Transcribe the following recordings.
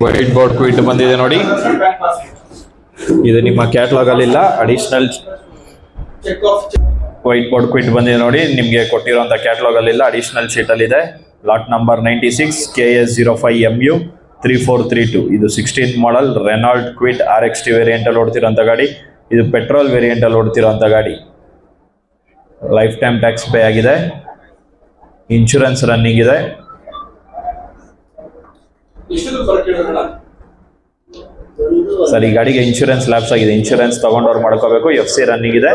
White board quit ಬಂದಿದೆ ನೋಡಿ. ಇದು ನಿಮ್ಮ ಕ್ಯಾಟ್ಲಾಗ್ ಅಲ್ಲಿ ಇಲ್ಲ, ಅಡಿಷನಲ್ ವೈಟ್ ಬೋರ್ಡ್ ಕ್ವಿಟ್ ಬಂದಿದೆ ನೋಡಿ. ನಿಮಗೆ ಕೊಟ್ಟಿರುವಂತ ಕ್ಯಾಟ್ಲಾಗ್ ಅಲ್ಲಿ ಇಲ್ಲ, ಅಡಿಷನಲ್ ಶೀಟ್ ಅಲ್ಲಿ ಇದೆ. Lot number 96 KS05MU 3432. ಇದು 16 ಮಾಡಲ್ ರೆನಾಲ್ಟ್ ಕ್ವಿಡ್ RXT ವೇರಿಯಂಟ್ ಅಲ್ಲಿ ಓಡ್ತಿರೋಂಥ ಗಾಡಿ. ಇದು ಪೆಟ್ರೋಲ್ ವೇರಿಯಂಟ್ ಅಲ್ಲಿ ಓಡ್ತಿರೋಂಥ ಗಾಡಿ. ಲೈಫ್ ಟೈಮ್ ಟ್ಯಾಕ್ಸ್ ಪೇ ಆಗಿದೆ, ಇನ್ಶೂರೆನ್ಸ್ ರನ್ನಿಂಗ್ ಇದೆ. ಸರ್, ಈ ಗಾಡಿಗೆ ಇನ್ಶೂರೆನ್ಸ್ ಲ್ಯಾಪ್ಸ್ ಆಗಿದೆ, ಇನ್ಶೂರೆನ್ಸ್ ತಗೊಂಡವ್ರು ಮಾಡ್ಕೋಬೇಕು. FC ರನ್ನಿಂಗ್ ಇದೆ,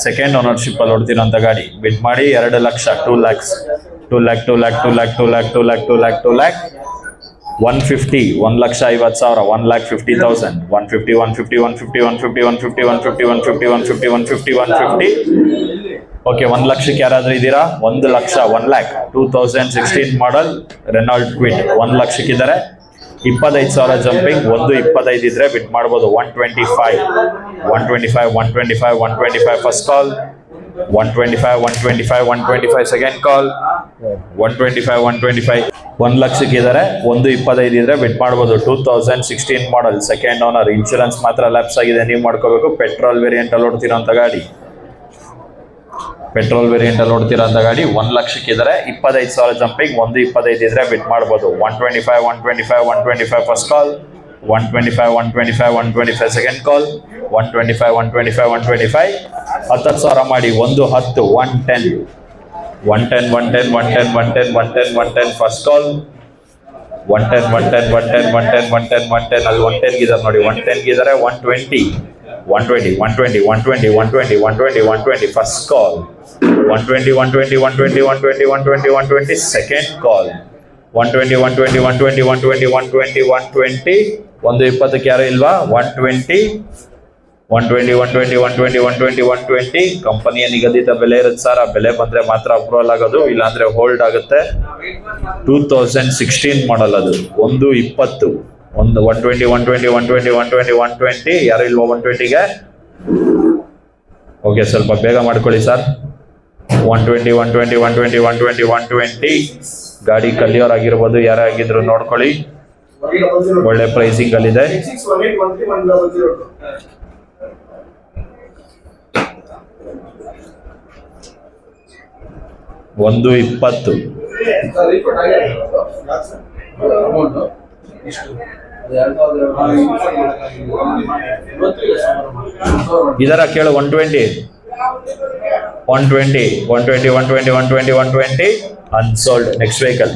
ಸೆಕೆಂಡ್ ಓನರ್ಶಿಪ್ ಅಲ್ಲಿ ಓಡ್ತಿರೋಂಥ ಗಾಡಿ. ಬಿಡ್ ಮಾಡಿ 2 ಲಕ್ಷ, 2 lakhs, 150, 1,50,000, 1,50,000, 150, 150, 150, 150, 150, 150, 150, 150, 150, 150. ಓಕೆ, 1 ಲಕ್ಷಕ್ಕೆ ಯಾರಾದ್ರೂ ಇದ್ದೀರಾ? 1 ಲಕ್ಷ, 1 lakh, 2016 ಮಾಡಲ್ ರೆನಾಲ್ಟ್ ಕ್ವಿಡ್ 1 ಲಕ್ಷಕ್ಕಿದ್ದಾರೆ. 25,000 ಜಂಪಿಂಗ್, 1.25 ಇದ್ರೆ ಬಿಟ್ ಮಾಡ್ಬೋದು. 125, 125, 125, 125 ಫಸ್ಟ್ ಕಾಲ್, 125, 125, 125 ಸೆಕೆಂಡ್ ಕಾಲ್, 125, 125. 1 ಲಕ್ಷಕ್ಕಿದ್ದಾರೆ, 1.25 ಇದ್ರೆ ಬಿಟ್ ಮಾಡ್ಬೋದು. 2016 ಮಾಡಲ್, ಸೆಕೆಂಡ್ ಓನರ್, ಇನ್ಶೂರೆನ್ಸ್ ಮಾತ್ರ ಲ್ಯಾಪ್ಸ್ ಆಗಿದೆ, ನೀವು ಮಾಡ್ಕೋಬೇಕು. ಪೆಟ್ರೋಲ್ ವೇರಿಯಂಟ್ ಅಲ್ಲಿ ಓಡ್ತಿರೋಂಥ ಗಾಡಿ, ಪೆಟ್ರೋಲ್ ವೇರಿಯಂಟ್ ಅಲ್ಲಿ ಓಡ್ತಿರೋಂಥ ಗಾಡಿ. 1 ಲಕ್ಷಕ್ಕಿದ್ದಾರೆ, 25,000 ಜಂಪಿಂಗ್, 1.25 ಇದ್ರೆ ಬಿಟ್ ಮಾಡ್ಬೋದು. 125, 125, 125 ಫಸ್ಟ್ ಕಾಲ್, 125, 125, 125 ಸೆಕೆಂಡ್ ಕಾಲ್, 125, 125, 125. 10,000 ಮಾಡಿ, 110, 110, 110, 110, 110, 110, 110, 110 ಫಸ್ಟ್ ಕಾಲ್, 110, 110, 110, 110, 110, 110. ಅಲ್ಲಿ 110 ಗಿದ್ದಾರೆ ನೋಡಿ, 110 ಗಿದ್ದಾರೆ. 120, 120, 120, 120, 120, 120, 120 ಫಸ್ಟ್ ಕಾಲ್, 120, 120, 120, 120, 120, 120 ಸೆಕೆಂಡ್ ಕಾಲ್, 120, 120, 120, 120, 120, 120. 120ಕ್ಕೆ ಯಾರು ಇಲ್ವಾ? 120, 120, 120, 120, 120, 120. ಕಂಪನಿಯ ನಿಗದಿತ ಬೆಲೆ ಇರುತ್ತೆ ಸರ್, ಆ ಬೆಲೆ ಬಂದ್ರೆ ಮಾತ್ರ ಅಪ್ರೂವಲ್ ಆಗೋದು, ಇಲ್ಲಾಂದ್ರೆ ಹೋಲ್ಡ್ ಆಗುತ್ತೆ. 2016 ಮಾಡಲ್ ಅದು. 120, 120, 120, 120, 120, 120. ಯಾರು ಇಲ್ವಾ 120ಗೆ? ಓಕೆ, ಸ್ವಲ್ಪ ಬೇಗ ಮಾಡ್ಕೊಳ್ಳಿ ಸರ್. 120, 120, 120, 120, 120. ಗಾಡಿ ಕಲಿಯೋರ್ ಆಗಿರ್ಬೋದು, ಯಾರೇ ಆಗಿದ್ರು ನೋಡ್ಕೊಳ್ಳಿ, ಒಳ್ಳೆ ಪ್ರೈಸಿಂಗ್ ಅಲ್ಲಿದೆ. 120. ಇದರ ಕೇಳು. 120, 120, 120, 120, 120, 120 unsold. Next vehicle.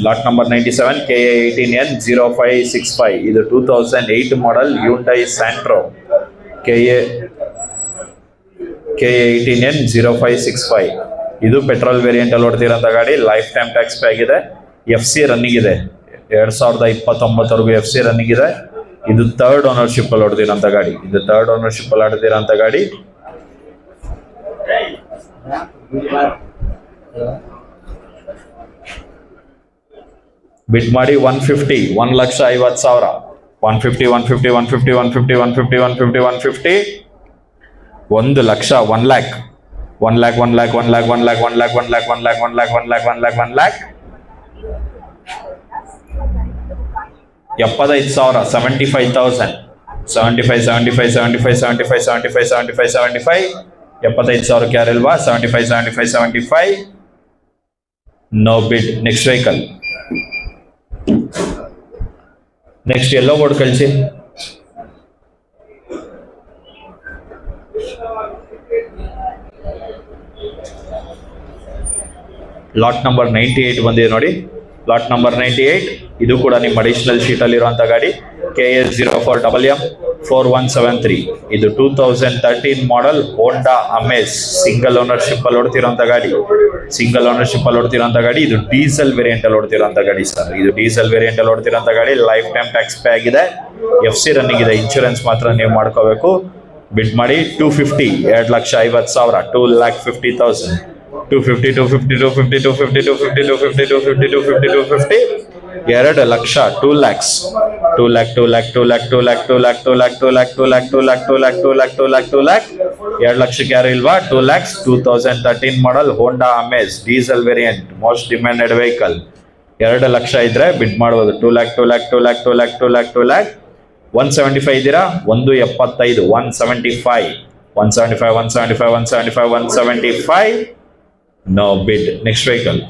Lot number 97 KA18N 0565. ಇದು 2008 ಮಾಡಲ್ ಹ್ಯುಂಡೈ ಸ್ಯಾಂಟ್ರೋ. KA18N 0565. ಇದು ಪೆಟ್ರೋಲ್ ವೇರಿಯಂಟ್ ಅಲ್ಲಿ ಓಡ್ತಿರೋಂಥ ಗಾಡಿ. ಲೈಫ್ ಟೈಮ್ ಟ್ಯಾಕ್ಸ್ ಪೇ ಆಗಿದೆ, FC ರನ್ನಿಂಗ್ ಇದೆ. 2029ವರೆಗೂ FC ರನ್ನಿಂಗ್ ಇದೆ. ಇದು ಥರ್ಡ್ ಓನರ್ಶಿಪ್ ಅಲ್ಲಿ ಓಡ್ತಿರೋಂಥ ಗಾಡಿ. ಬಿಟ್ ಮಾಡಿ 150, 1,50,000, 150, 150, 150, 150, 150, 150, 150. 1 lakh, 1 lakh, 1 lakh, 1 lakh, 1 lakh, 1 lakh, 1 lakh, 1 lakh, 1 lakh, 1 lakh, 1 lakh, 1 lakh, 1 lakh. 75,000, 75,000, 75, 75, 75, 75, 75, 75, 75. 75,000ಕ್ಕೆ ಯಾರಿಲ್ವಾ? 75, 75, 75. No ಬಿಡ್. Next vehicle. ನೆಕ್ಸ್ಟ್ ಎಲ್ಲೋ ಬೋರ್ಡ್ ಕಳಿಸಿ. ಲಾಟ್ ನಂಬರ್ 98 ಬಂದಿದೆ ನೋಡಿ. Lot number 98. ಇದು ಕೂಡ ನಿಮ್ಮ ಅಡಿಷನಲ್ ಶೀಟ್ ಅಲ್ಲಿ ಇರುವಂತ ಗಾಡಿ. KS04MM 4173. ಇದು 2013 model Honda Amaze single ownership ಅಲ್ಲಿ ಓಡ್ತಿರೋಂಥ ಗಾಡಿ. ಇದು ಡೀಸೆಲ್ ವೇರಿಯಂಟ್ ಅಲ್ಲಿ ಓಡ್ತಿರೋಂಥ ಗಾಡಿ sir. Life time tax pay ಆಗಿದೆ, FC ರನ್ನಿಂಗ್ ಇದೆ, ಇನ್ಶೂರೆನ್ಸ್ ಮಾತ್ರ ನೀವು ಮಾಡ್ಕೋಬೇಕು. ಬಿಡ್ ಮಾಡಿ 250, 2,50,000, 2,50,000, 250, 250, 250, 250, 250, 250, 250, 250, 250. 2 lakh 2 lakhs 2 lakh 2 lakh 2 lakh 2 lakh 2 lakh 2 lakh 2 lakh 2 lakh 2 lakh 2 lakh 2 lakh 2 lakh 2 lakh 2 ಲಕ್ಷಕ್ಕೆ ಯಾರು ಇಲ್ವಾ 2 lakhs 2013 model Honda Amaze diesel variant most demanded vehicle 2 lakh ಇದ್ರೆ ಬಿಡ್ ಮಾಡಬಹುದು 2 lakh 2 lakh 2 lakh 2 lakh 2 lakh 2 lakh 175 ಇದ್ದೀರಾ 175 175 175 175 175 175 no bid next vehicle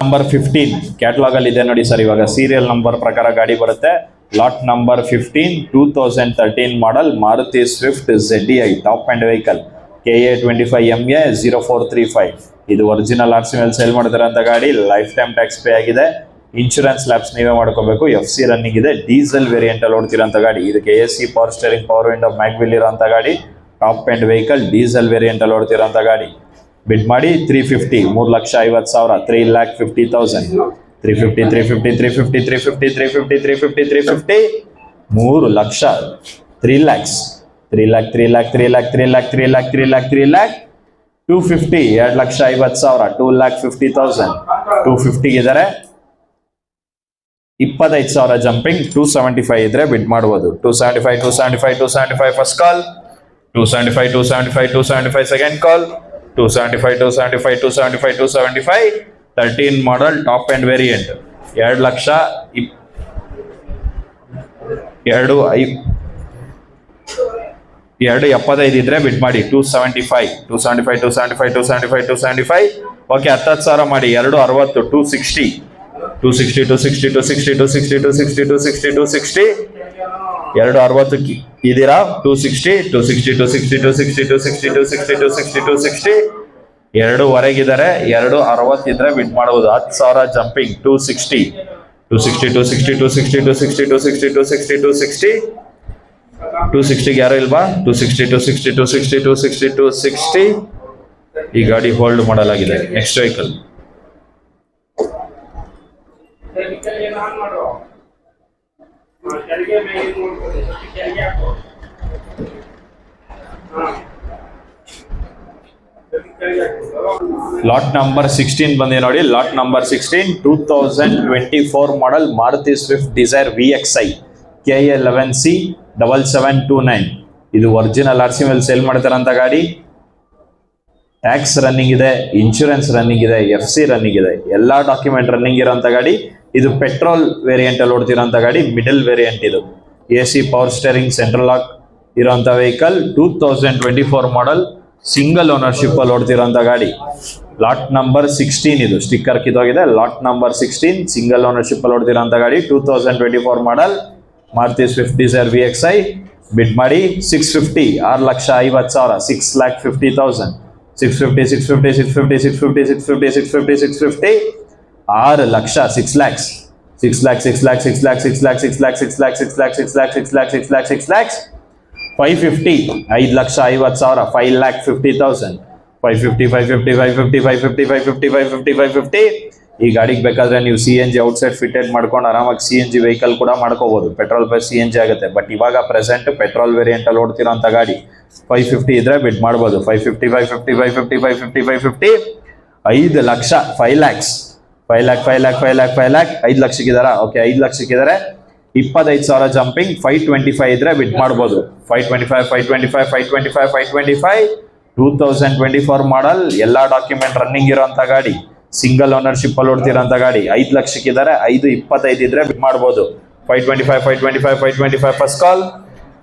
number 15 catalogue ಅಲ್ಲಿ ಇದೆ ನೋಡಿ sir ಇವಾಗ ಸೀರಿಯಲ್ ನಂಬರ್ ಪ್ರಕಾರ ಗಾಡಿ ಬರುತ್ತೆ lot number 15 2013 model Maruti Swift ZDI top and vehicle KA 25MA 0435 ಇದು ಒರಿಜಿನಲ್ ಆರ್ಸಿ ಮೇಲೆ ಸೇಲ್ ಮಾಡ್ತಿರೋಂಥ ಗಾಡಿ ಲೈಫ್ ಟೈಮ್ ಟ್ಯಾಕ್ಸ್ ಪೇ ಆಗಿದೆ ಇನ್ಶೂರೆನ್ಸ್ ಲ್ಯಾಬ್ಸ್ ನೀವೇ ಮಾಡ್ಕೋಬೇಕು FC ರನ್ನಿಂಗ್ ಇದೆ ಡೀಸೆಲ್ ವೇರಿಯಂಟ್ ಅಲ್ಲಿ ಓಡ್ತಿರೋಂಥ ಗಾಡಿ ಇದಕ್ಕೆ AC power steering power window mag wheel ಇರೋಂಥ ಗಾಡಿ top and vehicle diesel variant ಅಲ್ಲಿ ಓಡ್ತಿರೋಂಥ ಗಾಡಿ ಬಿಡ್ ಮಾಡಿ 350 3,50,000 3,50,000 350 350 350 350 350 350 3 lakh 3 lakhs 3 lakh 3 lakh 3 lakh 3 lakh 3 lakh 3 lakh 3 lakh 250 2,50,000 2,50,000 250 ಇದ್ದಾರೆ 25,000 ಜಂಪಿಂಗ್ 275 ಇದ್ರೆ ಬಿಡ್ ಮಾಡಬಹುದು 275 275 275 ಫಸ್ಟ್ ಕಾಲ್ 275 275 275 ಸೆಕೆಂಡ್ ಕಾಲ್ 275 275 275 275 13 model top end variant 2 lakh 275 ಇದ್ರೆ ಬಿಡ್ ಮಾಡಿ 275 275 275 275 275 ಓಕೆ 10,000 ಮಾಡಿ 260 260 260 260 260 260 260 260 260 260 ಇದ್ದೀರಾ 260 260 260 260 260 260 260 260 2ವರೆಗಿದ್ದಾರೆ 260 ಇದ್ರೆ ಬಿಡ್ ಮಾಡಬಹುದು 10,000 ಜಂಪಿಂಗ್ 260 260 260 260 260 260 260 260 260 ಯಾರು ಇಲ್ವಾ 260 260 260 260 260 ಈ ಗಾಡಿ ಹೋಲ್ಡ್ ಮಾಡಲಾಗಿದೆ ನೆಕ್ಸ್ಟ್ ವೆಹಿಕಲ್ ಲಾಟ್ ನಂಬರ್ 16 ಬಂದಿದೆ ನೋಡಿ lot number 16 2024 model Maruti Swift Dzire VXI KA 11C 7729 ಇದು ಒರಿಜಿನಲ್ ಆರ್ಸಿ ಮೇಲೆ ಸೇಲ್ ಮಾಡ್ತಾರಂತ ಗಾಡಿ ಟ್ಯಾಕ್ಸ್ ರನ್ನಿಂಗ್ ಇದೆ ಇನ್ಶೂರೆನ್ಸ್ ರನ್ನಿಂಗ್ ಇದೆ FC ರನ್ನಿಂಗ್ ಇದೆ ಎಲ್ಲಾ ಡಾಕ್ಯುಮೆಂಟ್ ರನ್ನಿಂಗ್ ಇರೋಂಥ ಗಾಡಿ ಇದು ಪೆಟ್ರೋಲ್ ವೇರಿಯಂಟ್ ಅಲ್ಲಿ ಓಡ್ತಿರೋಂಥ ಗಾಡಿ ಮಿಡಲ್ ವೇರಿಯಂಟ್ ಇದು AC power steering central lock ಇರೋಂಥ ವೆಹಿಕಲ್ 2024 ಮಾಡಲ್ ಸಿಂಗಲ್ ಓನರ್ಶಿಪ್ ಅಲ್ಲಿ ಓಡ್ತಿರೋಂಥ ಗಾಡಿ ಲಾಟ್ ನಂಬರ್ 16 ಇದು ಸ್ಟಿಕ್ಕರ್ ಕಿತ್ತೋಗಿದೆ ಲಾಟ್ ನಂಬರ್ 16 ಸಿಂಗಲ್ ಓನರ್ಶಿಪ್ ಅಲ್ಲಿ ಓಡ್ತಿರೋಂಥ ಗಾಡಿ 2024 model Maruti Swift Dzire VXI bid ಮಾಡಿ 650 6,50,000 6,50,000 650 650 650 650 650 650 650 6 lakh 6 lakhs 6 lakhs 6 lakhs 6 lakhs 6 lakhs 6 lakhs 6 lakhs 6 lakhs 6 lakhs 6 lakhs 6 lakhs 6 lakhs 550 5,50,000 5,50,000 550 550 550 550 550 550 550 ಈ ಗಾಡಿಗೆ ಬೇಕಾದ್ರೆ ನೀವು CNG ಔಟ್ಸೈಡ್ ಫಿಟೆಡ್ ಮಾಡ್ಕೊಂಡು ಆರಾಮಾಗಿ CNG ವೆಹಿಕಲ್ ಕೂಡ ಮಾಡ್ಕೋಬಹುದು ಪೆಟ್ರೋಲ್ ಪ್ಲಸ್ CNG ಆಗುತ್ತೆ ಬಟ್ ಇವಾಗ ಪ್ರೆಸೆಂಟ್ ಪೆಟ್ರೋಲ್ ವೇರಿಯಂಟ್ ಅಲ್ಲಿ ಓಡ್ತಿರೋಂಥ ಗಾಡಿ 550 ಇದ್ರೆ ಬಿಡ್ ಮಾಡ್ಬೋದು 550 550 550 550 550 5 lakh 5 lakhs 5 lakh 5 lakh 5 lakh 5 lakh 5 ಲಕ್ಷಕ್ಕಿದಾರಾ okay 5 ಲಕ್ಷಕ್ಕಿದ್ದಾರೆ 25,000 jumping 525 ಇದ್ರೆ ಬಿಡ್ ಮಾಡ್ಬೋದು 525 525 525 525 2024 ಮಾಡಲ್ ಎಲ್ಲಾ ಡಾಕ್ಯುಮೆಂಟ್ ರನ್ನಿಂಗ್ ಇರೋಂಥ ಗಾಡಿ ಸಿಂಗಲ್ ಓನರ್ಶಿಪ್ ಅಲ್ಲಿ ಓಡ್ತಿರೋಂಥ ಗಾಡಿ 5 ಲಕ್ಷಕ್ಕಿದ್ದಾರೆ 525 ಇದ್ರೆ ಬಿಡ್ ಮಾಡ್ಬೋದು 525 525 525 first call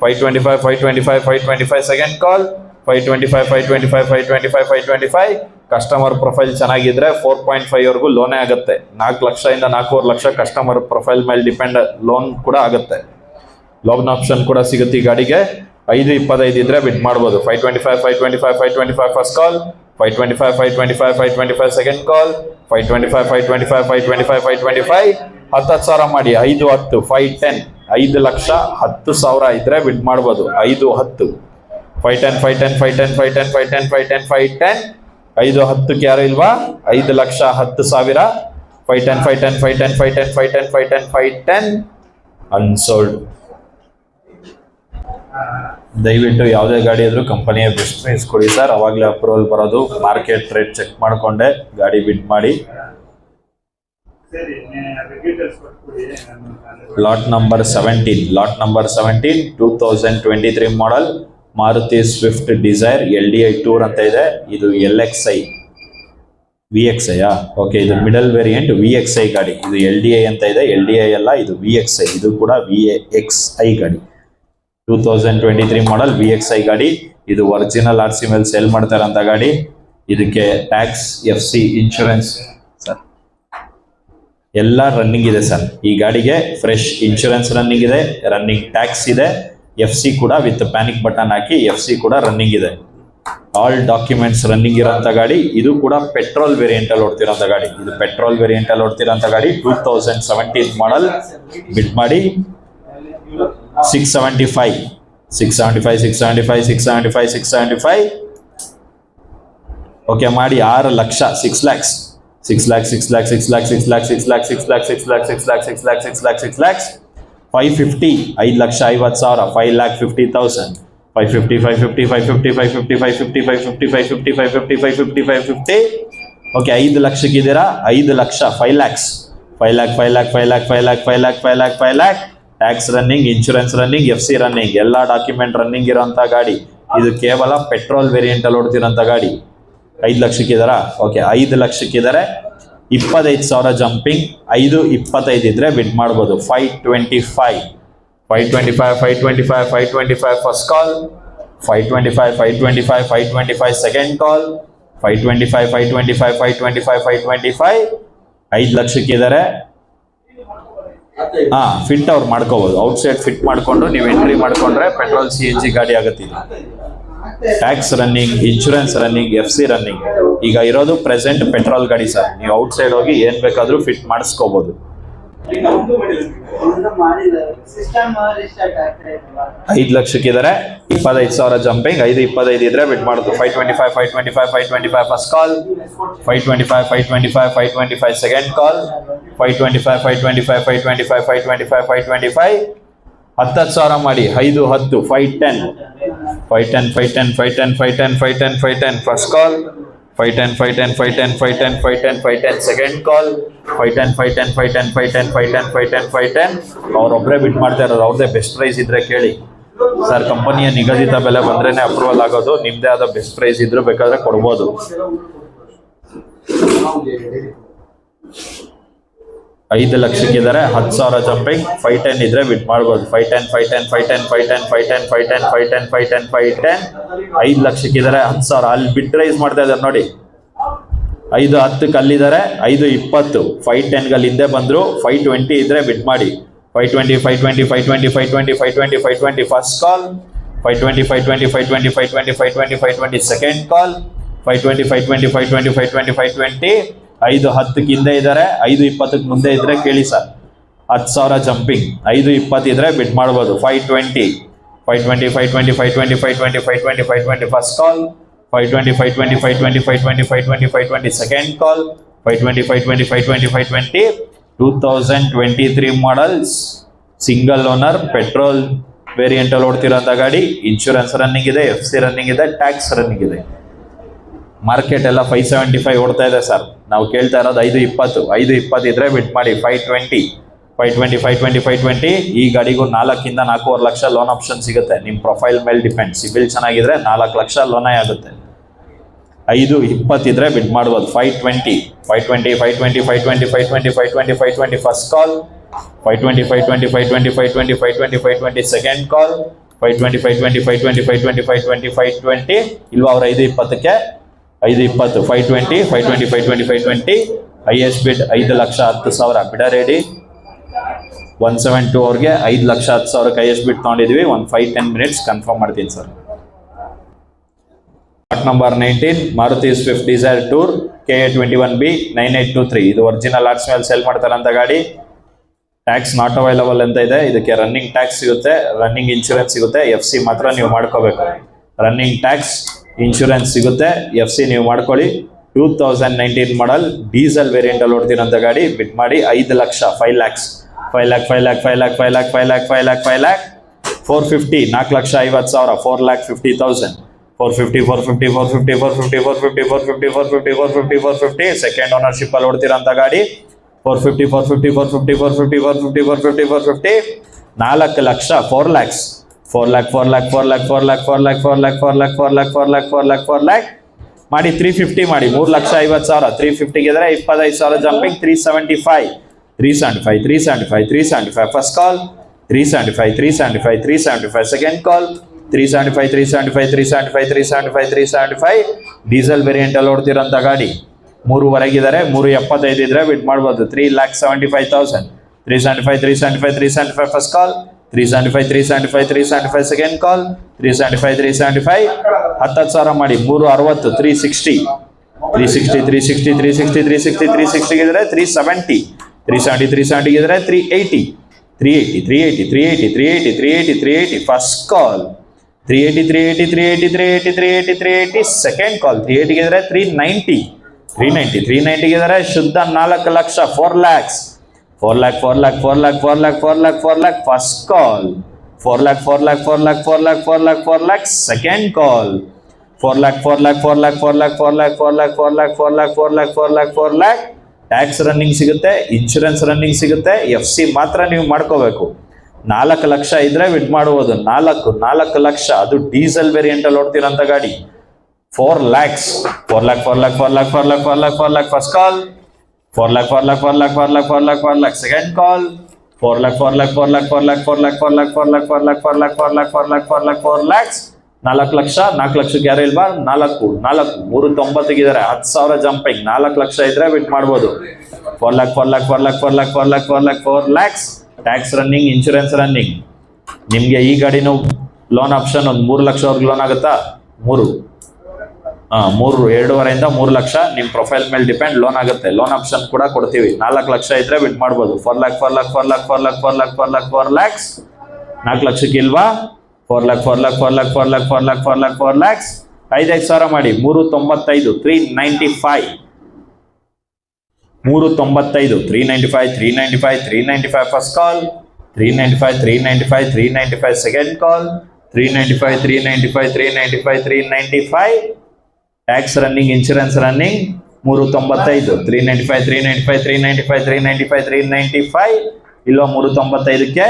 525 525 525 second call 525 525 525 525 customer profile ಚೆನ್ನಾಗಿದ್ರೆ 4.5 ವರೆಗೂ ಲೋನೇ ಆಗುತ್ತೆ 4 ಲಕ್ಷದಿಂದ 4.5 ಲಕ್ಷ ಕಸ್ಟಮರ್ ಪ್ರೊಫೈಲ್ ಮೇಲೆ ಡಿಪೆಂಡ್ ಲೋನ್ ಕೂಡ ಆಗುತ್ತೆ ಲೋನ್ ಆಪ್ಷನ್ ಕೂಡ ಸಿಗುತ್ತೆ ಈ ಗಾಡಿಗೆ 525 ಇದ್ರೆ ಬಿಡ್ ಮಾಡ್ಬೋದು 525 525 525 ಫಸ್ಟ್ ಕಾಲ್ 525 525 525 ಸೆಕೆಂಡ್ ಕಾಲ್ 525 525 525 525 10,000 ಮಾಡಿ 5 10 510 5 ಲಕ್ಷ 10,000 ಇದ್ರೆ ಬಿಡ್ ಮಾಡ್ಬೋದು 5 10 510 510 510 510 510 510 5 10 ಯಾರು ಇಲ್ವಾ 5 ಲಕ್ಷ 10,000 510 510 510 510 510 510 510 ಅನ್ಸೋಲ್ಡ್ ದಯವಿಟ್ಟು ಯಾವುದೇ ಗಾಡಿ ಆದರೂ ಕಂಪನಿಯ ಬೆಸ್ಟ್ ಪ್ರೈಸ್ ಕೊಡಿ ಸರ್, ಅವಾಗಲೇ ಅಪ್ರೂವಲ್ ಬರೋದು. ಮಾರ್ಕೆಟ್ ರೇಟ್ ಚೆಕ್ ಮಾಡಿಕೊಂಡೆ ಗಾಡಿ ಬಿಡ್ ಮಾಡಿ. Lot number 17 2023 model Maruti Swift desire LDI tour ಅಂತ ಇದೆ. ಇದು LXI VXI ಓಕೆ, ಇದು ಮಿಡಲ್ ವೇರಿಯಂಟ್ VXI ಗಾಡಿ. ಇದು LDI ಅಂತ ಇದೆ, LDI ಅಲ್ಲ, ಇದು VXI. ಇದು ಕೂಡ VXI ಗಾಡಿ. 2023 ಮಾಡೆಲ್ VXI ಗಾಡಿ. ಇದು ಒರಿಜಿನಲ್ RC ಮೇಲೆ ಸೇಲ್ ಮಾಡ್ತಾರಂತ ಗಾಡಿ. ಇದಕ್ಕೆ ಟ್ಯಾಕ್ಸ್, FC, ಇನ್ಶೂರೆನ್ಸ್ ಸರ್ ಎಲ್ಲ ರನ್ನಿಂಗ್ ಇದೆ ಸರ್. ಈ ಗಾಡಿಗೆ ಫ್ರೆಶ್ ಇನ್ಶೂರೆನ್ಸ್ ರನ್ನಿಂಗ್ ಇದೆ, ರನ್ನಿಂಗ್ ಟ್ಯಾಕ್ಸ್ ಇದೆ, FC ಕೂಡ with panic button hockey FC ಕೂಡ ರನ್ನಿಂಗ್ ಇದೆ. ಆಲ್ ಡಾಕ್ಯುಮೆಂಟ್ಸ್ ರನ್ನಿಂಗ್ ಇರೋಂಥ ಗಾಡಿ. ಇದು ಕೂಡ ಪೆಟ್ರೋಲ್ ವೇರಿಯಂಟ್ ಅಲ್ಲಿ ಓಡ್ತಿರೋಂಥ ಗಾಡಿ. ಇದು ಪೆಟ್ರೋಲ್ ವೇರಿಯಂಟ್ ಅಲ್ಲಿ ಓಡ್ತಿರೋಂಥ ಗಾಡಿ. 2017 ಮಾಡೆಲ್. ಬಿಡ್ ಮಾಡಿ 675 ಓಕೆ ಮಾಡಿ 6 ಲಕ್ಷ 6 lakhs 550 5 ಲಕ್ಷ 50 ಸಾವಿರ 5,50,000 550 okay 5 ಲಕ್ಷಕ್ಕಿದ್ದೀರಾ. 5 lakh 5 lakhs 5 lakh tax running, insurance running, FC running, ಎಲ್ಲ ಡಾಕ್ಯುಮೆಂಟ್ ರನ್ನಿಂಗ್ ಇರೋಂಥ ಗಾಡಿ. ಇದು ಕೇವಲ ಪೆಟ್ರೋಲ್ ವೇರಿಯಂಟ್ ಅಲ್ಲಿ ಓಡ್ತಿರೋಂಥ ಗಾಡಿ. 5 ಲಕ್ಷಕ್ಕಿದ್ದಾರಾ? ಓಕೆ 5 ಲಕ್ಷಕ್ಕಿದ್ದಾರೆ. 25,000 ಜಂಪಿಂಗ್. 525 ಇದ್ರೆ ಬಿಡ್ ಮಾಡ್ಬೋದು. 525 ಫಸ್ಟ್ ಕಾಲ್, 525 ಸೆಕೆಂಡ್ ಕಾಲ್, 525 5 ಲಕ್ಷಕ್ಕಿದ್ದಾರೆ. ಫಿಟ್ ಅವ್ರು ಮಾಡ್ಕೋಬಹುದು. ಔಟ್ಸೈಡ್ ಫಿಟ್ ಮಾಡ್ಕೊಂಡು ನೀವು ಎಂಟ್ರಿ ಮಾಡ್ಕೊಂಡ್ರೆ ಪೆಟ್ರೋಲ್ CNG ಗಾಡಿ ಆಗುತ್ತೆ. Tax running, insurance running, FC running. ಈಗ ಇರೋದು ಪ್ರೆಸೆಂಟ್ ಪೆಟ್ರೋಲ್ ಗಾಡಿ ಸರ್. ನೀವು ಔಟ್ಸೈಡ್ ಹೋಗಿ ಏನ್ ಬೇಕಾದ್ರೂ ಫಿಟ್ ಮಾಡಿಸ್ಕೋಬಹುದು. 5 ಲಕ್ಷಕ್ಕಿದ್ದಾರೆ. 25,000 ಜಂಪಿಂಗ್. 525 ಇದ್ರೆ ಬಿಡ್ ಮಾಡೋದು. 525 ಫಸ್ಟ್ ಕಾಲ್, 525 ಸೆಕೆಂಡ್ ಕಾಲ್, 525 10,000 ಮಾಡಿ. 5 10 510 ಫಸ್ಟ್ ಕಾಲ್, 510 ಸೆಕೆಂಡ್ ಕಾಲ್, 510 ಅವ್ರೊಬ್ಬರೇ ಬಿಟ್ ಮಾಡ್ತಾ ಇರೋದು. ಅವ್ರದ್ದೇ ಬೆಸ್ಟ್ ಪ್ರೈಸ್ ಇದ್ರೆ ಕೇಳಿ ಸರ್. ಕಂಪನಿಯ ನಿಗದಿತ ಬೆಲೆ ಬಂದ್ರೇನೆ ಅಪ್ರೂವಲ್ ಆಗೋದು. ನಿಮ್ದೇ ಆದ ಬೆಸ್ಟ್ ಪ್ರೈಸ್ ಇದ್ರು ಬೇಕಾದ್ರೆ ಕೊಡ್ಬೋದು. 5 ಲಕ್ಷಕ್ಕಿದ್ದಾರೆ. 10,000 ಜಂಪಿಂಗ್. 510 ಇದ್ರೆ ಬಿಟ್ ಮಾಡ್ಬೋದು. 510 5 ಲಕ್ಷಕ್ಕಿದ್ದಾರೆ. 10,000 ಅಲ್ಲಿ ಬಿಟ್ ರೈಸ್ ಮಾಡ್ತಾ ಇದ್ದಾರೆ ನೋಡಿ. 510 ಕಲ್ಲಿದ್ದಾರೆ. 520 510 ಗಲ್ಲಿ ಹಿಂದೆ ಬಂದ್ರು. 520 ಇದ್ರೆ ಬಿಟ್ ಮಾಡಿ. 520 ಫಸ್ಟ್ ಕಾಲ್, 520 ಸೆಕೆಂಡ್ ಕಾಲ್, 520 510 ಹಿಂದೆ ಇದ್ದಾರೆ. 520 ಮುಂದೆ ಇದ್ರೆ ಕೇಳಿ ಸರ್. 10,000 ಜಂಪಿಂಗ್. 520 ಇದ್ರೆ ಬಿಡ್ ಮಾಡ್ಬೋದು. 520 ಫಸ್ಟ್ ಕಾಲ್, 520 ಸೆಕೆಂಡ್ ಕಾಲ್, 520 2023 models single owner petrol variant ಅಲ್ಲಿ ಓಡ್ತಿರೋಂಥ ಗಾಡಿ. ಇನ್ಶೂರೆನ್ಸ್ ರನ್ನಿಂಗ್ ಇದೆ, FC ರನ್ನಿಂಗ್ ಇದೆ, ಟ್ಯಾಕ್ಸ್ ರನ್ನಿಂಗ್ ಇದೆ. ಮಾರ್ಕೆಟ್ ಎಲ್ಲ 575 ಓಡ್ತಾ ಇದೆ ಸರ್. ನಾವು ಕೇಳ್ತಾ ಇರೋದು 520 ಇದ್ರೆ ಬಿಟ್ ಮಾಡಿ. 520 ಈ ಗಾಡಿಗೂ 4 ಇಂದ 4.5 ಲಕ್ಷ ಲೋನ್ ಆಪ್ಷನ್ ಸಿಗುತ್ತೆ. ನಿಮ್ಮ ಪ್ರೊಫೈಲ್ ಮೇಲೆ ಡಿಪೆಂಡ್. ಸಿಬಿಲ್ ಚೆನ್ನಾಗಿದ್ರೆ 4 ಲಕ್ಷ ಲೋನೇ ಆಗುತ್ತೆ. 520 ಇದ್ರೆ ಬಿಡ್ ಮಾಡ್ಬೋದು. 520 ಫಸ್ಟ್ ಕಾಲ್, 520 ಸೆಕೆಂಡ್ ಕಾಲ್, 520 ಇಲ್ವಾ ಅವ್ರ 520ಕ್ಕೆ 520 520 ಹೈಯೆಸ್ಟ್ ಬಿಡ್ 5,10,000 ಬಿಡ ರೆಡಿ. 172 ಅವ್ರಿಗೆ 5,10,000 ಹೈಯೆಸ್ಟ್ ಬಿಡ್ ತಗೊಂಡಿದ್ವಿ. ಒಂದು 5-10 ಮಿನಿಟ್ಸ್ ಕನ್ಫರ್ಮ್ ಮಾಡ್ತೀನಿ sir. Lot number 19 Maruti Swift Dzire tour KA 21B 9823. ಇದು ಒರಿಜಿನಲ್ ಆರ್ಟ್ಸ್ ಮೇಲೆ ಸೇಲ್ ಮಾಡ್ತಾರಂತ ಗಾಡಿ. ಟ್ಯಾಕ್ಸ್ ನಾಟ್ ಅವೈಲಬಲ್ ಅಂತ ಇದೆ. ಇದಕ್ಕೆ ರನ್ನಿಂಗ್ ಟ್ಯಾಕ್ಸ್ ಸಿಗುತ್ತೆ, ರನ್ನಿಂಗ್ ಇನ್ಶೂರೆನ್ಸ್ ಸಿಗುತ್ತೆ, FC ಮಾತ್ರ ನೀವು ಮಾಡ್ಕೋಬೇಕು. ರನ್ನಿಂಗ್ ಟ್ಯಾಕ್ಸ್, ಇನ್ಶೂರೆನ್ಸ್ ಸಿಗುತ್ತೆ, FC ನೀವು ಮಾಡ್ಕೊಳ್ಳಿ. 2019 ಮಾಡಲ್ ಡೀಸೆಲ್ ವೇರಿಯಂಟ್ ಅಲ್ಲಿ ಓಡ್ತಿರೋಂಥ ಗಾಡಿ. ಬಿಟ್ ಮಾಡಿ 5 ಲಕ್ಷ 5 lakhs 450 4,50,000 4,50,000 450 450 450 450 450 450 450 450 ಸೆಕೆಂಡ್ ಓನರ್ಶಿಪ್ ಅಲ್ಲಿ ಓಡ್ತಿರೋಂಥ ಗಾಡಿ 450 450 450 450 450 450 450 4 lakh 4 lakhs 4 lakh 4 lakh 4 lakh 4 lakh 4 lakh 4 lakh 4 lakh 4 lakh 4 lakh 4 lakh 4 lakh ಮಾಡಿ 350 ಮಾಡಿ 3,50,000 350 ಗೆದ್ರೆ 25,000 ಜಂಪಿಂಗ್ 375 375 375 375 ಫಸ್ಟ್ ಕಾಲ್ 375 375 375 ಸೆಕೆಂಡ್ ಕಾಲ್ 375 375 375 375 375 ಡೀಸೆಲ್ ವೇರಿಯಂಟ್ ಅಲ್ಲಿ ಓಡ್ತಿರೋಂಥ ಗಾಡಿ 3 375 ಇದ್ರೆ ಬಿಡ್ ಮಾಡ್ಬೋದು 3,75,000 375 375 375 ಫಸ್ಟ್ ಕಾಲ್ 375 375 375 ಸೆಕೆಂಡ್ ಕಾಲ್ 375 375 10,000 ಮಾಡಿ 360 360 360 360 360 360 360 ಗಿದ್ರೆ 370 370 370 ಗಿದ್ರೆ 380 380 380 380 380 380 380 ಫಸ್ಟ್ ಕಾಲ್ 380 380 380 380 380 380 ಸೆಕೆಂಡ್ ಕಾಲ್ 380 ಗಿದ್ರೆ 390 390 390 ಗಿದ್ರೆ ಶುದ್ಧ 4 lakh 4 lakhs 4 lakh 4 lakh 4 lakh 4 lakh 4 lakh 4 lakh first call 4 lakh 4 lakh 4 lakh 4 lakh 4 lakh 4 lakh second call 4 lakh 4 lakh 4 lakh 4 lakh 4 lakh 4 lakh 4 lakh 4 lakh 4 lakh 4 lakh 4 lakh tax running ಸಿಗುತ್ತೆ, insurance running ಸಿಗುತ್ತೆ, FC ಮಾತ್ರ ನೀವು ಮಾಡ್ಕೋಬೇಕು. 4 ಲಕ್ಷ ಇದ್ರೆ we'd ಮಾಡುವುದು. 4 ಲಕ್ಷ ಅದು diesel variant ಅಲ್ಲಿ ಓಡ್ತಿರೋಂಥ ಗಾಡಿ 4 lakhs 4 lakh 4 lakh 4 lakh 4 lakh 4 lakh 4 lakh first call 4 lakh 4 lakh 4 lakh 4 lakh 4 lakh 4 lakh second call 4 lakh 4 lakh 4 lakh 4 lakh 4 lakh 4 lakh 4 lakh 4 lakh 4 lakh 4 lakh 4 lakh 4 lakh 4 lakhs 4 lakh 4 ಲಕ್ಷಕ್ಕೆ ಯಾರು ಇಲ್ವಾ 390 ಇದ್ದಾರೆ 10,000 jumping 4 lakh ಇದ್ರೆ ಬಿಟ್ ಮಾಡ್ಬೋದು 4 lakh 4 lakh 4 lakh 4 lakh 4 lakh 4 lakh 4 lakhs tax running insurance running. ನಿಮ್ಗೆ ಈ ಗಾಡಿನೂ loan option ಒಂದು 3 ಲಕ್ಷವರೆಗೆ loan ಆಗುತ್ತಾ 2.5 3 ಲಕ್ಷ ನಿಮ್ಮ ಪ್ರೊಫೈಲ್ ಮೇಲೆ ಡಿಪೆಂಡ್ ಲೋನ್ ಆಗುತ್ತೆ. ಲೋನ್ ಆಪ್ಷನ್ ಕೂಡ ಕೊಡ್ತೀವಿ. 4 ಲಕ್ಷ ಇದ್ರೆ ಬಿಟ್ ಮಾಡ್ಬೋದು 4 lakh 4 lakh 4 lakh 4 lakh 4 lakh 4 lakh 4 lakhs 4 ಲಕ್ಷಕ್ಕೆ ಇಲ್ವಾ 4 lakh 4 lakh 4 lakh 4 lakh 4 lakh 4 lakh 4 lakhs 5,000 ಮಾಡಿ 395 395 395 395 395 395 ಫಸ್ಟ್ ಕಾಲ್ 395 395 395 ಸೆಕೆಂಡ್ ಕಾಲ್ 395 395 395 395 ಟ್ಯಾಕ್ಸ್ ರನ್ನಿಂಗ್ ಇನ್ಶೂರೆನ್ಸ್ ರನ್ನಿಂಗ್ 395 395 395 395 395 395 ಇಲ್ವಾ 395ಕ್ಕೆ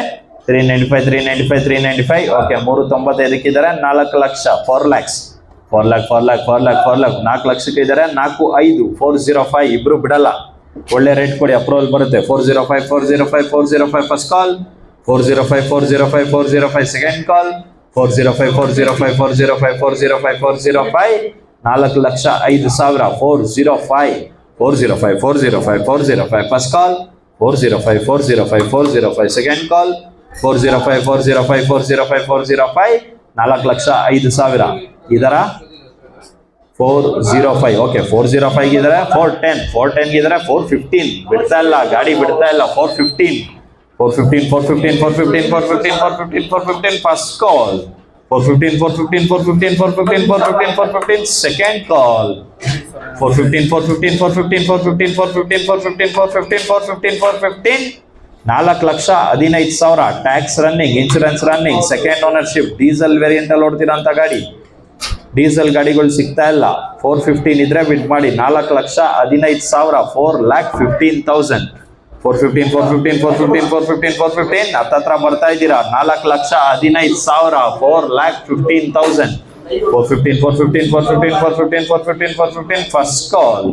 395 395 395 ಓಕೆ 395ಕ್ಕೆ ಇದ್ದಾರೆ 4 lakh 4 lakhs 4 lakh 4 lakh 4 lakh 4 lakh 4 ಲಕ್ಷಕ್ಕೆ ಇದ್ದಾರೆ 45 405 ಇಬ್ರು ಬಿಡಲ್ಲ ಒಳ್ಳೆ ರೇಟ್ ಕೊಡಿ ಅಪ್ರೂವಲ್ ಬರುತ್ತೆ 405 405 405 ಫಸ್ಟ್ ಕಾಲ್ 405 405 405 ಸೆಕೆಂಡ್ ಕಾಲ್ 405 405 405 405 405 4 ಲಕ್ಷ 5,000 405 405 405 405 ಫಸ್ಟ್ ಕಾಲ್ 405 405 405 ಸೆಕೆಂಡ್ ಕಾಲ್ 405 405 405 405 4 ಲಕ್ಷ 5,000 ಇದರ 405 ಓಕೆ 405 ಇದ್ದಾರೆ 410 ಇದ್ದಾರೆ 415 ಬಿಡ್ತಾ ಇಲ್ಲ ಗಾಡಿ ಬಿಡ್ತಾ ಇಲ್ಲ 415 first call 415 second call 415 4 lakh 15,000 tax running insurance running second ownership diesel variant ಅಲ್ಲಿ ಓಡ್ತಿರೋಂಥ ಗಾಡಿ. ಡೀಸೆಲ್ ಗಾಡಿಗಳು ಸಿಗ್ತಾ ಇಲ್ಲ 415 ಇದ್ರೆ ಬಿಡ್ ಮಾಡಿ 4 ಲಕ್ಷ 15,000 4,15,000 415 ಹತ್ತತ್ರ ಬರ್ತಾ ಇದ್ದೀರಾ 4 lakh 15,000 4,15,000 415 first call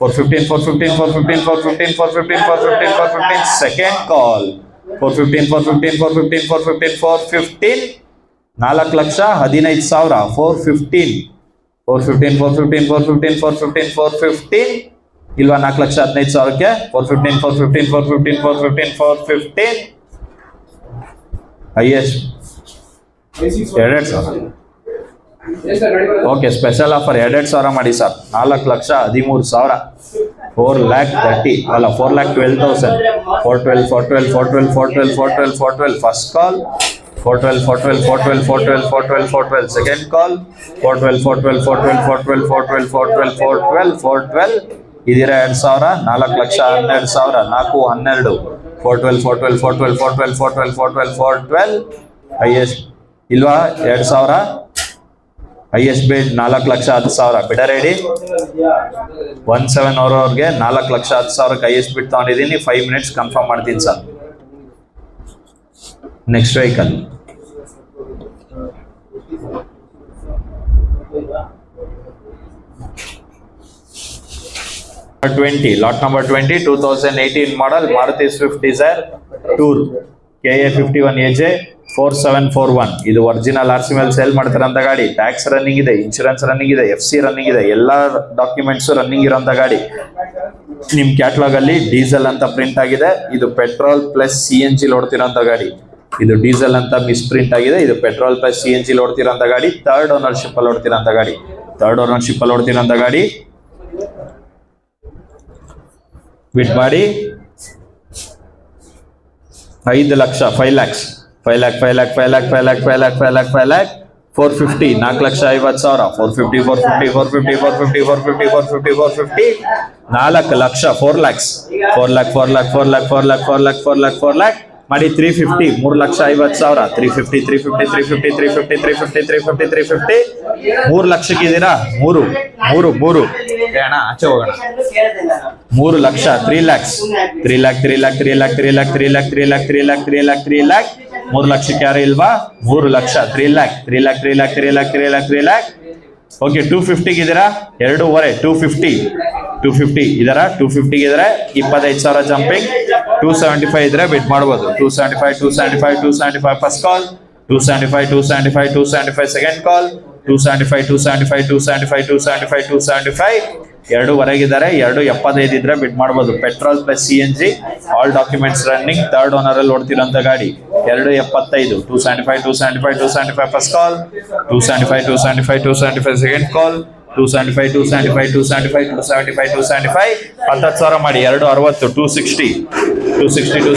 415 second call 415 4 lakh 15,000 415 ಇಲ್ವಾ 4 ಲಕ್ಷ 15,000ಕ್ಕೆ 415 ಹೈಯೆಸ್ಟ್ 2,000 ಓಕೆ ಸ್ಪೆಷಲ್ ಆಫರ್ 2,000 ಮಾಡಿ ಸರ್ 4 ಲಕ್ಷ 13,000 4,30,000 ಅಲ್ಲ 4,12,000 412 ಫಸ್ಟ್ ಕಾಲ್ 412 ಸೆಕೆಂಡ್ ಕಾಲ್ 412 ಇದೀರ 2,000 4 ಲಕ್ಷ 12,000 4 12 412 ಹೈಯೆಸ್ಟ್ ಇಲ್ವಾ 2000 ಹೈಯೆಸ್ಟ್ ಬಿಡ್ 4,10,000 ಬಿಡ ರೆಡಿ 17 ಅವ್ರಿಗೆ 4,10,000 ಹೈಯೆಸ್ಟ್ ಬಿಡ್ ತಗೊಂಡಿದ್ದೀನಿ 5 ಮಿನಿಟ್ಸ್ ಕನ್ಫರ್ಮ್ ಮಾಡ್ತೀನಿ sir next vehicle lot number 20 2018 model Maruti Swift Desire Tour KA 51AJ 4741 ಇದು ಒರಿಜಿನಲ್ ಆರ್ಸಿ ಮೇಲೆ ಸೇಲ್ ಮಾಡ್ತಾರಂತ ಗಾಡಿ ಟ್ಯಾಕ್ಸ್ ರನ್ನಿಂಗ್ ಇದೆ ಇನ್ಶೂರೆನ್ಸ್ ರನ್ನಿಂಗ್ ಇದೆ FC ರನ್ನಿಂಗ್ ಇದೆ ಎಲ್ಲ ಡಾಕ್ಯುಮೆಂಟ್ಸ್ ರನ್ನಿಂಗ್ ಇರೋಂತ ಗಾಡಿ ನಿಮ್ ಕ್ಯಾಟಲಾಗ್ ಅಲ್ಲಿ ಡೀಸೆಲ್ ಅಂತ ಪ್ರಿಂಟ್ ಆಗಿದೆ ಇದು ಪೆಟ್ರೋಲ್ ಪ್ಲಸ್ CNG ಓಡ್ತಿರೋಂತ ಗಾಡಿ ಇದು ಡೀಸೆಲ್ ಅಂತ ಮಿಸ್ ಪ್ರಿಂಟ್ ಆಗಿದೆ ಇದು ಪೆಟ್ರೋಲ್ ಪ್ಲಸ್ CNG ಓಡ್ತಿರೋಂತ ಗಾಡಿ ಥರ್ಡ್ ಓನರ್ಶಿಪ್ ಅಲ್ಲಿ ಓಡ್ತಿರೋಂತ ಗಾಡಿ ಬಿಟ್ ಮಾಡಿ 5 ಲಕ್ಷ 5 lakhs 450 4,50,000 450 4 ಲಕ್ಷ 4 lakhs ಮಾಡಿ 350 3,50,000 350 3 ಲಕ್ಷಕ್ಕೆ ಇದೀರಾ ಮೂರು ಅಣ್ಣ ಆಚೆ ಹೋಗೋಣ 3 ಲಕ್ಷ 3 lakhs 3 ಲಕ್ಷಕ್ಕೆ ಯಾರು ಇಲ್ವಾ 3 ಲಕ್ಷ 3 lakh ಓಕೆ 250 ಇದೀರಾ 2.5 250 ಇದರ 250 ಇದ್ರೆ 25,000 ಜಂಪಿಂಗ್ 275 ಇದ್ರೆ ಬಿಡ್ ಮಾಡಬಹುದು 275 ಫಸ್ಟ್ ಕಾಲ್ 275 ಸೆಕೆಂಡ್ ಕಾಲ್ 275 2.5 275 ಇದ್ರೆ ಬಿಡ್ ಮಾಡಬಹುದು petrol plus CNG all documents running third owner ಅಲ್ಲಿ ಓಡ್ತಿರೋಂತ ಗಾಡಿ 2.75 275 ಫಸ್ಟ್ ಕಾಲ್ 275 ಸೆಕೆಂಡ್ ಕಾಲ್ 275 10,000 ಮಾಡಿ 260 260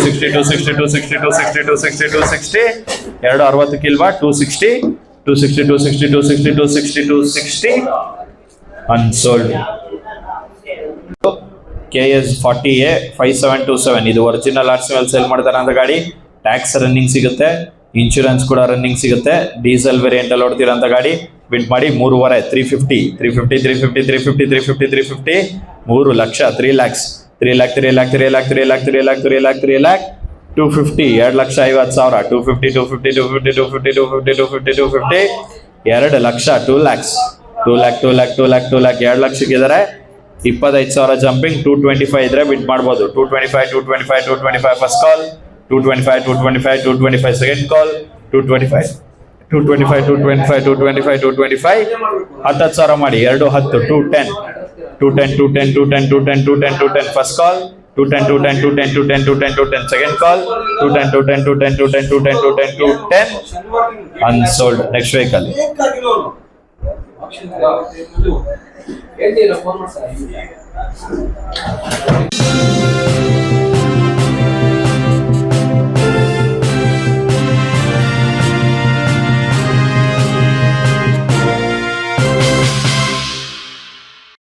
260 ಅನ್ಸೋಲ್ಡ್ KS 40A 5727 ಇದು ಒರಿಜಿನಲ್ ಆರ್ಸಿ ಮೇಲೆ ಸೇಲ್ ಮಾಡ್ತಾರೆ ಅಂತ ಗಾಡಿ ಟ್ಯಾಕ್ಸ್ ರನ್ನಿಂಗ್ ಸಿಗುತ್ತೆ ಇನ್ಶೂರೆನ್ಸ್ ಕೂಡ ರನ್ನಿಂಗ್ ಸಿಗುತ್ತೆ ಡೀಸೆಲ್ ವೇರಿಯಂಟ್ ಅಲ್ಲಿ ಓಡ್ತಿರೋಂತ ಗಾಡಿ ಬಿಡ್ ಮಾಡಿ 3.5 350 3 lakh 3 lakhs 250 2,50,000 250 2 lakh 2 lakhs 2 lakh 2 ಲಕ್ಷಕ್ಕೆ ಇದಾರೆ 25,000 ಜಂಪಿಂಗ್ 225 ಇದ್ರೆ ಬಿಡ್ ಮಾಡಬಹುದು 225 ಫಸ್ಟ್ ಕಾಲ್ 225 ಸೆಕೆಂಡ್ ಕಾಲ್ 225 10,000 ಮಾಡಿ 210 ಫಸ್ಟ್ ಕಾಲ್ 210 ಸೆಕೆಂಡ್ ಕಾಲ್ 210 ಅನ್ಸೋಲ್ಡ್ ನೆಕ್ಸ್ಟ್ ವೆಹಿಕಲ್ ಹೇಳ್ತೀರಾ ಫೋನ್ ಮಾಡ್ತಾರೆ